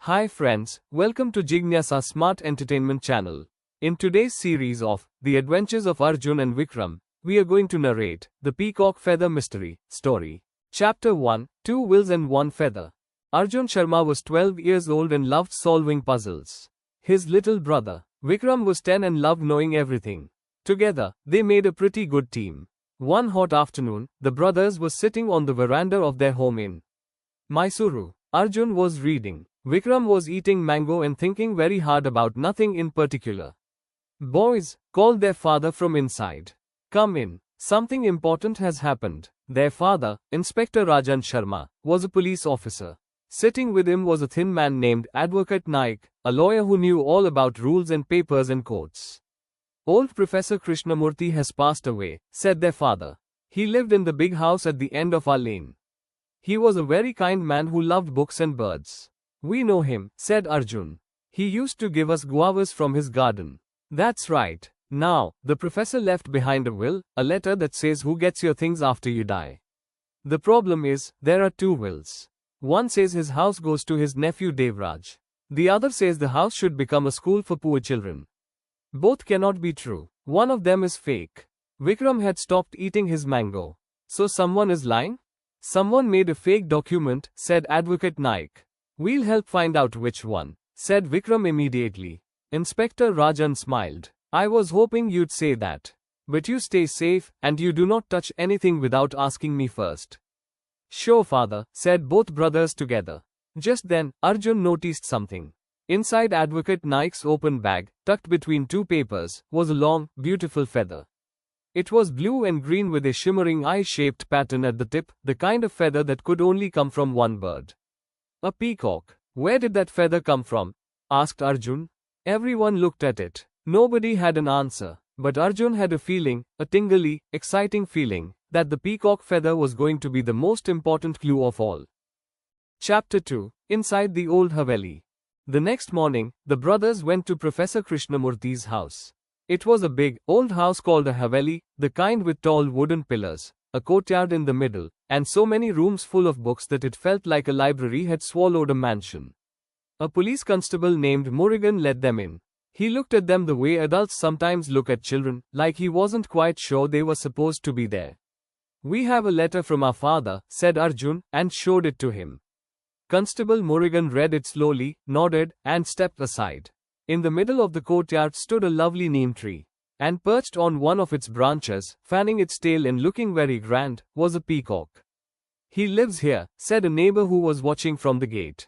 Hi friends, welcome to Jignasa Smart Entertainment channel. In today's series of The Adventures of Arjun and Vikram, we are going to narrate the Peacock Feather Mystery story. Chapter 1, Two Wills and One Feather. Arjun Sharma was 12 years old and loved solving puzzles. His little brother, Vikram, was 10 and loved knowing everything. Together, they made a pretty good team. One hot afternoon, the brothers were sitting on the veranda of their home in Mysuru. Arjun was reading. Vikram was eating mango and thinking very hard about nothing in particular. "Boys," called their father from inside. "Come in. Something important has happened." Their father, Inspector Arjun Sharma, was a police officer. Sitting with him was a thin man named Advocate Naik, a lawyer who knew all about rules and papers and courts. "Old Professor Krishnamurthy has passed away," said their father. "He lived in the big house at the end of our lane. He was a very kind man who loved books and birds." "We know him," said Arjun. "He used to give us guavas from his garden." "That's right. Now, the professor left behind a will, a letter that says who gets your things after you die. The problem is, there are two wills. One says his house goes to his nephew Devraj. The other says the house should become a school for poor children. Both cannot be true. One of them is fake." Vikram had stopped eating his mango. "So someone is lying?" "Someone made a fake document," said Advocate Naik. "We'll help find out which one," said Vikram immediately. Inspector Rajan smiled. "I was hoping you'd say that. But you stay safe, and you do not touch anything without asking me first." "Sure, father," said both brothers together. Just then, Arjun noticed something. Inside Advocate Naik's open bag, tucked between two papers, was a long, beautiful feather. It was blue and green with a shimmering eye-shaped pattern at the tip, the kind of feather that could only come from one bird. "A peacock. Where did that feather come from?" asked Arjun. Everyone looked at it. Nobody had an answer, but Arjun had a feeling, a tingly, exciting feeling, that the peacock feather was going to be the most important clue of all. Chapter 2, Inside the Old Haveli. The next morning, the brothers went to Professor Krishnamurthy's house. It was a big, old house called a Haveli, the kind with tall wooden pillars, a courtyard in the middle, and so many rooms full of books that it felt like a library had swallowed a mansion. A police constable named Murugan led them in. He looked at them the way adults sometimes look at children, like he wasn't quite sure they were supposed to be there. "We have a letter from our father," said Arjun, and showed it to him. Constable Murugan read it slowly, nodded, and stepped aside. In the middle of the courtyard stood a lovely neem tree. And perched on one of its branches, fanning its tail and looking very grand, was a peacock. "He lives here," said a neighbor who was watching from the gate.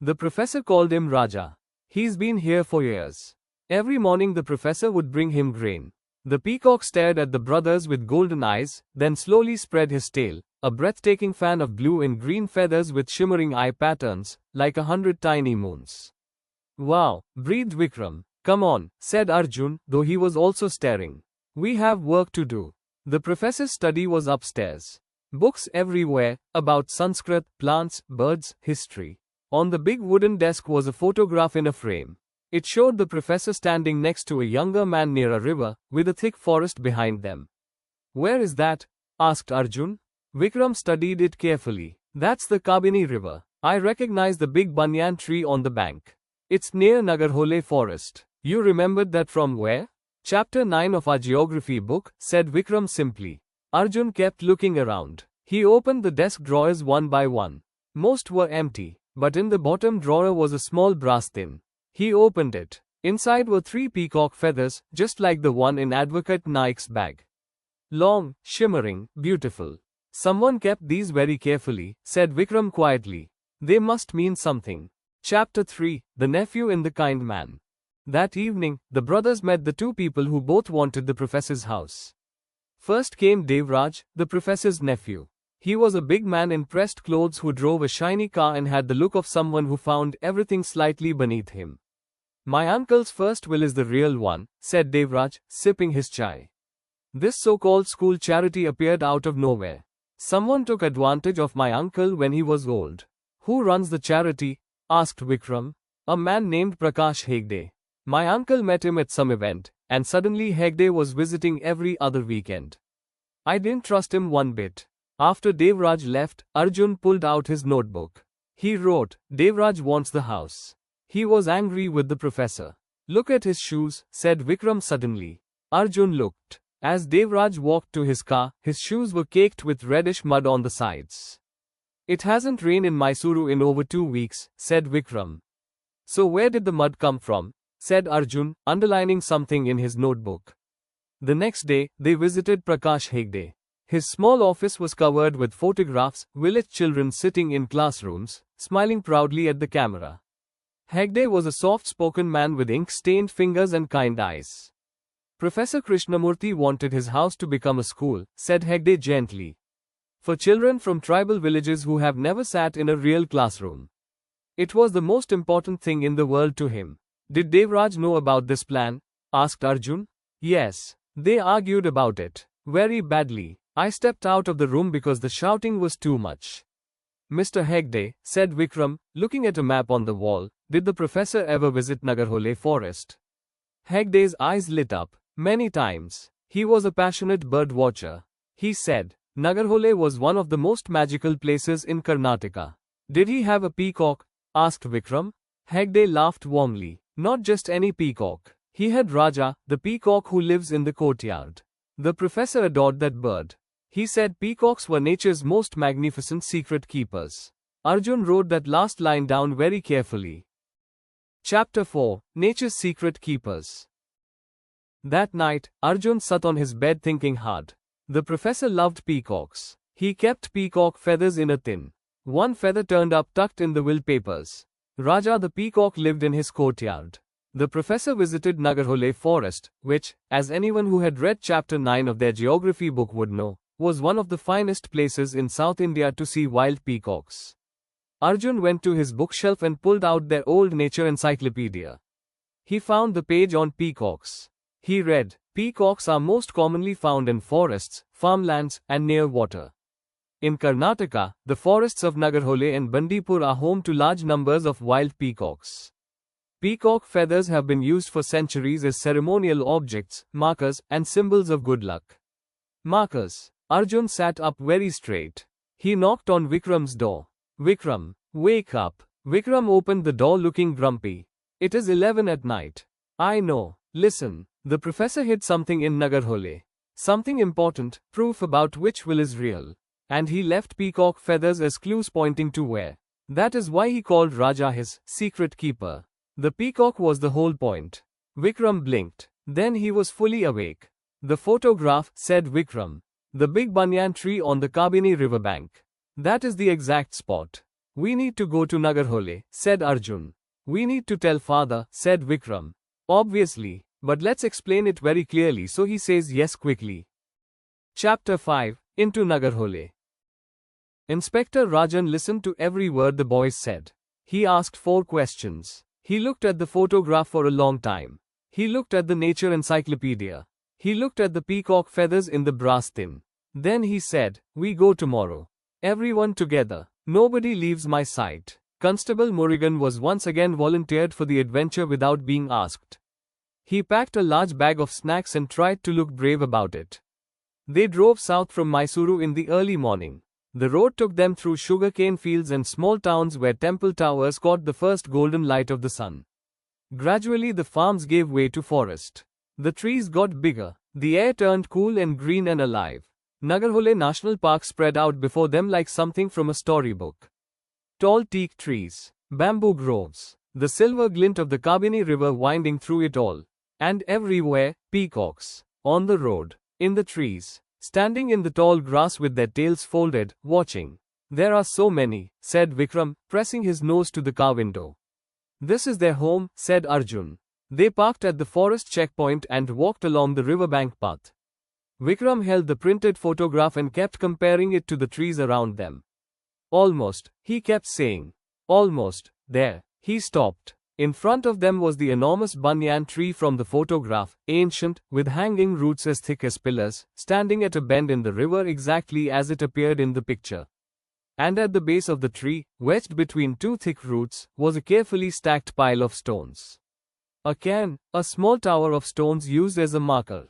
The professor called him Raja. "He's been here for years. Every morning the professor would bring him grain." The peacock stared at the brothers with golden eyes, then slowly spread his tail, a breathtaking fan of blue and green feathers with shimmering eye patterns, like 100 tiny moons. "Wow," breathed Vikram. "Come on," said Arjun, though he was also staring. "We have work to do." The professor's study was upstairs. Books everywhere, about Sanskrit, plants, birds, history. On the big wooden desk was a photograph in a frame. It showed the professor standing next to a younger man near a river, with a thick forest behind them. "Where is that?" asked Arjun. Vikram studied it carefully. "That's the Kabini River. I recognize the big banyan tree on the bank. It's near Nagarhole Forest. You remembered that from where?" "Chapter 9 of our geography book," said Vikram simply. Arjun kept looking around. He opened the desk drawers one by one. Most were empty, but in the bottom drawer was a small brass tin. He opened it. Inside were 3 peacock feathers, just like the one in Advocate Naik's bag. Long, shimmering, beautiful. "Someone kept these very carefully," said Vikram quietly. "They must mean something." Chapter 3, The Nephew and the Kind Man. That evening, the brothers met the two people who both wanted the professor's house. First came Devraj, the professor's nephew. He was a big man in pressed clothes who drove a shiny car and had the look of someone who found everything slightly beneath him. "My uncle's first will is the real one," said Devraj, sipping his chai. "This so-called school charity appeared out of nowhere. Someone took advantage of my uncle when he was old." "Who runs the charity?" asked Vikram. "A man named Prakash Hegde. My uncle met him at some event, and suddenly Hegde was visiting every other weekend. I didn't trust him one bit." After Devraj left, Arjun pulled out his notebook. He wrote, Devraj wants the house. He was angry with the professor. Look at his shoes, said Vikram suddenly. Arjun looked. As Devraj walked to his car, his shoes were caked with reddish mud on the sides. It hasn't rained in Mysuru in over 2 weeks, said Vikram. So where did the mud come from? Said Arjun, underlining something in his notebook. The next day, they visited Prakash Hegde. His small office was covered with photographs, village children sitting in classrooms, smiling proudly at the camera. Hegde was a soft-spoken man with ink-stained fingers and kind eyes. Professor Krishnamurthy wanted his house to become a school, said Hegde gently. For children from tribal villages who have never sat in a real classroom. It was the most important thing in the world to him. Did Devraj know about this plan? Asked Arjun. Yes. They argued about it. Very badly. I stepped out of the room because the shouting was too much. Mr. Hegde, said Vikram, looking at a map on the wall, did the professor ever visit Nagarhole forest? Hegde's eyes lit up. Many times. He was a passionate bird watcher. He said, Nagarhole was one of the most magical places in Karnataka. Did he have a peacock? Asked Vikram. Hegde laughed warmly. Not just any peacock. He had Raja, the peacock who lives in the courtyard. The professor adored that bird. He said peacocks were nature's most magnificent secret keepers. Arjun wrote that last line down very carefully. Chapter 4, Nature's Secret Keepers. That night, Arjun sat on his bed thinking hard. The professor loved peacocks. He kept peacock feathers in a tin. One feather turned up tucked in the will papers. Raja the peacock lived in his courtyard. The professor visited Nagarhole forest, which, as anyone who had read chapter 9 of their geography book would know, was one of the finest places in South India to see wild peacocks. Arjun went to his bookshelf and pulled out their old nature encyclopedia. He found the page on peacocks. He read, peacocks are most commonly found in forests, farmlands, and near water. In Karnataka, the forests of Nagarhole and Bandipur are home to large numbers of wild peacocks. Peacock feathers have been used for centuries as ceremonial objects, markers, and symbols of good luck. Markers. Arjun sat up very straight. He knocked on Vikram's door. Vikram, wake up. Vikram opened the door looking grumpy. It is 11 at night. I know. Listen. The professor hid something in Nagarhole. Something important, proof about which will is real. And he left peacock feathers as clues pointing to where. That is why he called Raja his secret keeper. The peacock was the whole point. Vikram blinked. Then he was fully awake. The photograph, said Vikram. The big banyan tree on the Kabini riverbank. That is the exact spot. We need to go to Nagarhole, said Arjun. We need to tell father, said Vikram. Obviously. But let's explain it very clearly so he says yes quickly. Chapter 5, Into Nagarhole. Inspector Rajan listened to every word the boys said. He asked 4 questions. He looked at the photograph for a long time. He looked at the nature encyclopedia. He looked at the peacock feathers in the brass tin. Then he said, we go tomorrow. Everyone together. Nobody leaves my sight. Constable Murugan was once again volunteered for the adventure without being asked. He packed a large bag of snacks and tried to look brave about it. They drove south from Mysuru in the early morning. The road took them through sugarcane fields and small towns where temple towers caught the first golden light of the sun. Gradually the farms gave way to forest. The trees got bigger. The air turned cool and green and alive. Nagarhole National Park spread out before them like something from a storybook. Tall teak trees, bamboo groves, the silver glint of the Kabini river winding through it all. And everywhere, peacocks. On the road, in the trees, standing in the tall grass with their tails folded, watching. There are so many, said Vikram, pressing his nose to the car window. This is their home, said Arjun. They parked at the forest checkpoint and walked along the riverbank path. Vikram held the printed photograph and kept comparing it to the trees around them. Almost, he kept saying. Almost, there. He stopped. In front of them was the enormous banyan tree from the photograph, ancient, with hanging roots as thick as pillars, standing at a bend in the river exactly as it appeared in the picture. And at the base of the tree, wedged between 2 thick roots, was a carefully stacked pile of stones. A cairn, a small tower of stones used as a marker.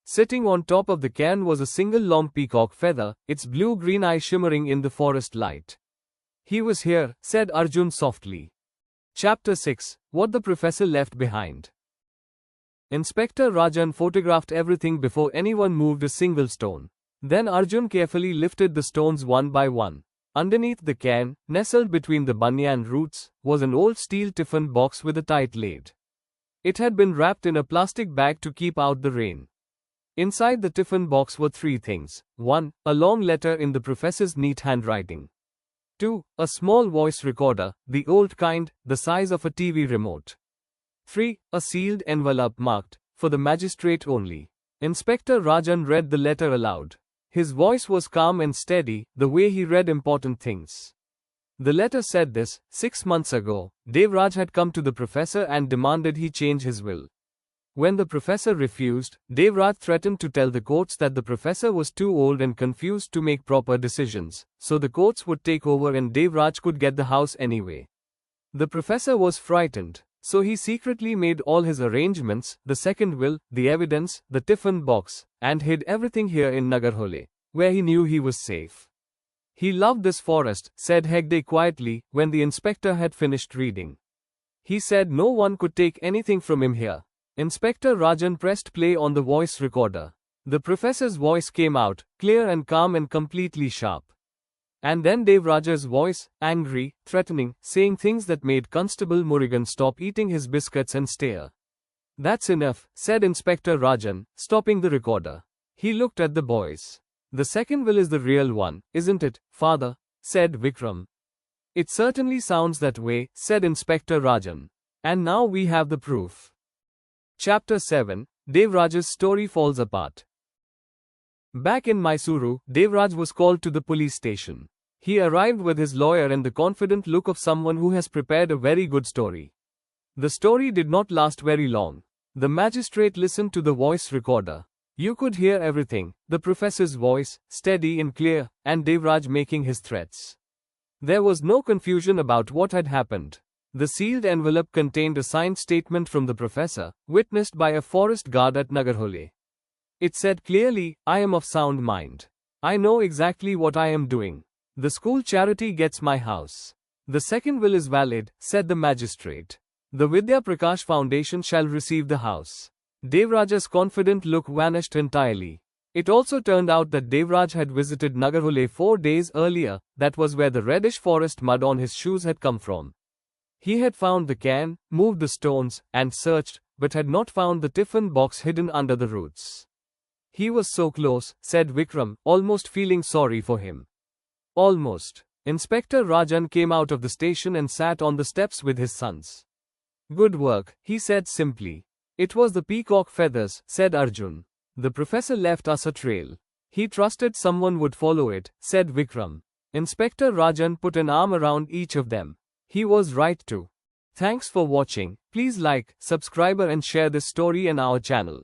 Sitting on top of the cairn was a single long peacock feather, its blue-green eye shimmering in the forest light. He was here, said Arjun softly. Chapter 6. What the Professor Left Behind. Inspector Rajan photographed everything before anyone moved a single stone. Then Arjun carefully lifted the stones one by one. Underneath the cairn, nestled between the banyan roots, was an old steel tiffin box with a tight lid. It had been wrapped in a plastic bag to keep out the rain. Inside the tiffin box were 3 things. 1. A long letter in the professor's neat handwriting. 2. A small voice recorder, the old kind, the size of a TV remote. 3. A sealed envelope marked, for the magistrate only. Inspector Rajan read the letter aloud. His voice was calm and steady, the way he read important things. The letter said this: 6 months ago, Devraj had come to the professor and demanded he change his will. When the professor refused, Devraj threatened to tell the courts that the professor was too old and confused to make proper decisions, so the courts would take over and Devraj could get the house anyway. The professor was frightened, so he secretly made all his arrangements, the second will, the evidence, the tiffin box, and hid everything here in Nagarhole, where he knew he was safe. He loved this forest, said Hegde quietly, when the inspector had finished reading. He said no one could take anything from him here. Inspector Rajan pressed play on the voice recorder. The professor's voice came out, clear and calm and completely sharp. And then Devraj's voice, angry, threatening, saying things that made Constable Murugan stop eating his biscuits and stare. That's enough, said Inspector Rajan, stopping the recorder. He looked at the boys. The second will is the real one, isn't it, father? Said Vikram. It certainly sounds that way, said Inspector Rajan. And now we have the proof. Chapter 7. Devraj's story falls apart. Back in Mysuru, Devraj was called to the police station. He arrived with his lawyer and the confident look of someone who has prepared a very good story. The story did not last very long. The magistrate listened to the voice recorder. You could hear everything, the professor's voice, steady and clear, and Devraj making his threats. There was no confusion about what had happened. The sealed envelope contained a signed statement from the professor, witnessed by a forest guard at Nagarhole. It said clearly, I am of sound mind. I know exactly what I am doing. The school charity gets my house. The second will is valid, said the magistrate. The Vidya Prakash Foundation shall receive the house. Devraj's confident look vanished entirely. It also turned out that Devraj had visited Nagarhole 4 days earlier, that was where the reddish forest mud on his shoes had come from. He had found the cairn, moved the stones, and searched, but had not found the tiffin box hidden under the roots. He was so close, said Vikram, almost feeling sorry for him. Almost. Inspector Rajan came out of the station and sat on the steps with his sons. Good work, he said simply. It was the peacock feathers, said Arjun. The professor left us a trail. He trusted someone would follow it, said Vikram. Inspector Rajan put an arm around each of them. He was right too. Thanks for watching. Please like, subscribe and share this story on our channel.